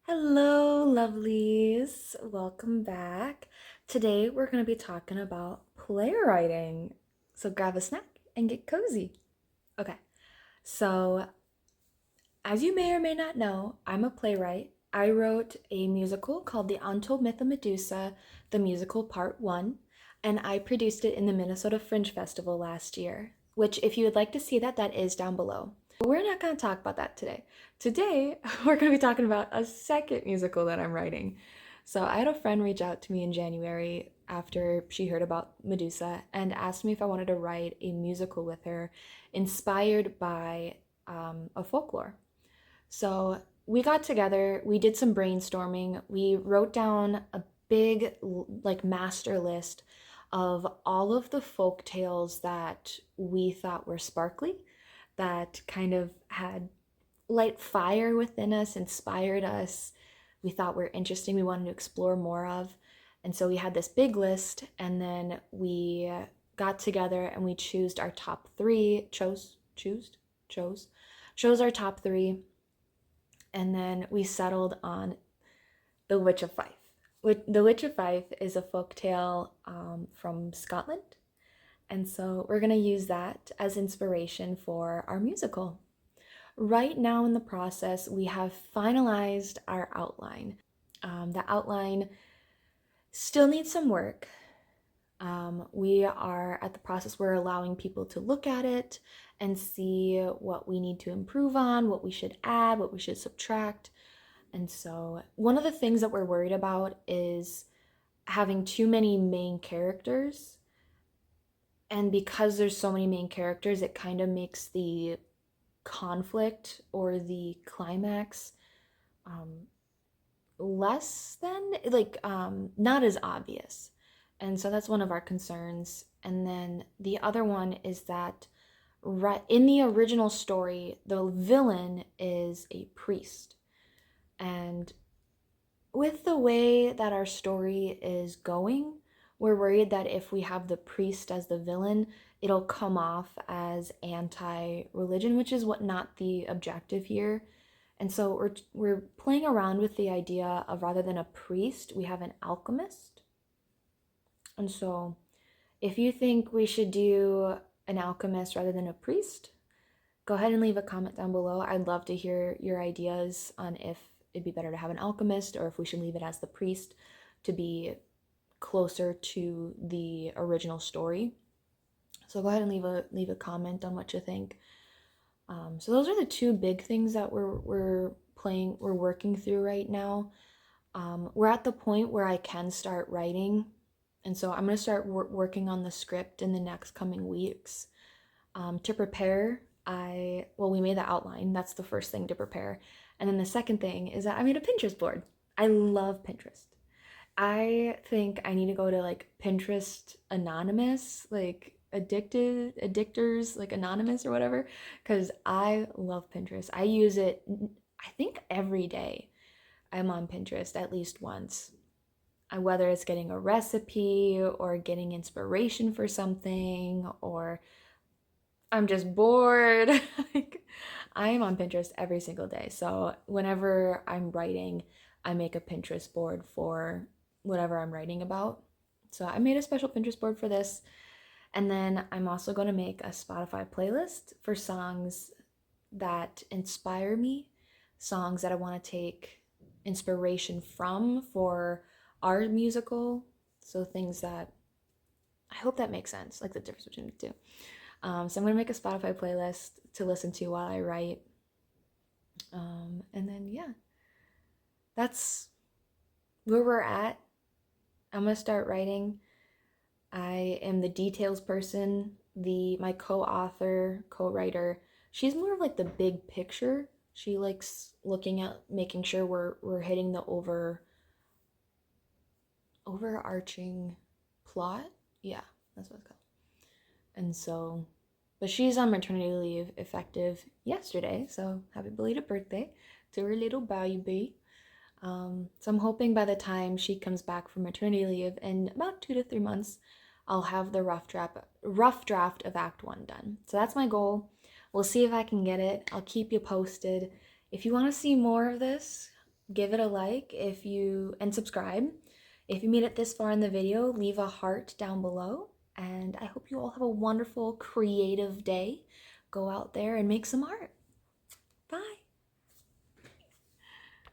Hello, lovelies. Welcome back. Today we're going to be talking about playwriting. So grab a snack and get cozy. Okay, so as you may or may not know, I'm a playwright. I wrote a musical called The Untold Myth of Medusa, the musical part one, and I produced it in the Minnesota Fringe Festival last year, which, if you would like to see that, that is down below. But we're not going to talk about that today. Today, we're going to be talking about a second musical that I'm writing. So I had a friend reach out to me in January after she heard about Medusa and asked me if I wanted to write a musical with her inspired by a folklore. So we got together, we did some brainstorming, we wrote down a big, like, master list of all of the folk tales that we thought were sparkly, that kind of had light fire within us, inspired us, we thought were interesting, we wanted to explore more of. And so we had this big list, and then we got together and we chose our top three, chose our top three, and then we settled on The Witch of Fife. The Witch of Fife is a folk tale from Scotland, and so we're going to use that as inspiration for our musical. Right now in the process, we have finalized our outline. The outline still needs some work. We are at the process, we're allowing people to look at it and see what we need to improve on, what we should add, what we should subtract. And so, one of the things that we're worried about is having too many main characters. And because there's so many main characters, it kind of makes the conflict or the climax um, less than, not as obvious. And so that's one of our concerns. And then the other one is that right in the original story, the villain is a priest. And with the way that our story is going, we're worried that if we have the priest as the villain, it'll come off as anti-religion, which is what not the objective here. And so we're playing around with the idea of, rather than a priest, we have an alchemist. And so if you think we should do an alchemist rather than a priest, go ahead and leave a comment down below. I'd love to hear your ideas on if it'd be better to have an alchemist or if we should leave it as the priest to be closer to the original story. So go ahead and leave a comment on what you think. So those are the two big things that we're working through right now. We're at the point where I can start writing, and so I'm gonna start working on the script in the next coming weeks. To prepare, we made the outline. That's the first thing to prepare. And then the second thing is that I made a Pinterest board. I love Pinterest. I think I need to go to, like, Pinterest Anonymous, like addictors, like Anonymous or whatever, because I love Pinterest. I use it, I think, every day. I'm on Pinterest at least once. Whether it's getting a recipe or getting inspiration for something, or I'm just bored. Like, I am on Pinterest every single day. So whenever I'm writing, I make a Pinterest board for whatever I'm writing about. So I made a special Pinterest board for this. And then I'm also going to make a Spotify playlist for songs that inspire me, songs that I want to take inspiration from for our musical. So things that, I hope that makes sense, like the difference between the two. So I'm going to make a Spotify playlist to listen to while I write. And then, yeah, that's where we're at. I'm going to start writing. I am the details person. My co-author, co-writer, she's more of like the big picture. She likes looking at making sure we're hitting the overarching plot. Yeah, that's what it's called. And so, but she's on maternity leave effective yesterday, so happy belated birthday to her little baby. So I'm hoping by the time she comes back from maternity leave in about 2 to 3 months, I'll have the rough draft of Act 1 done. So that's my goal. We'll see if I can get it. I'll keep you posted. If you want to see more of this, give it a like and subscribe. If you made it this far in the video, leave a heart down below. And I hope you all have a wonderful, creative day. Go out there and make some art. Bye.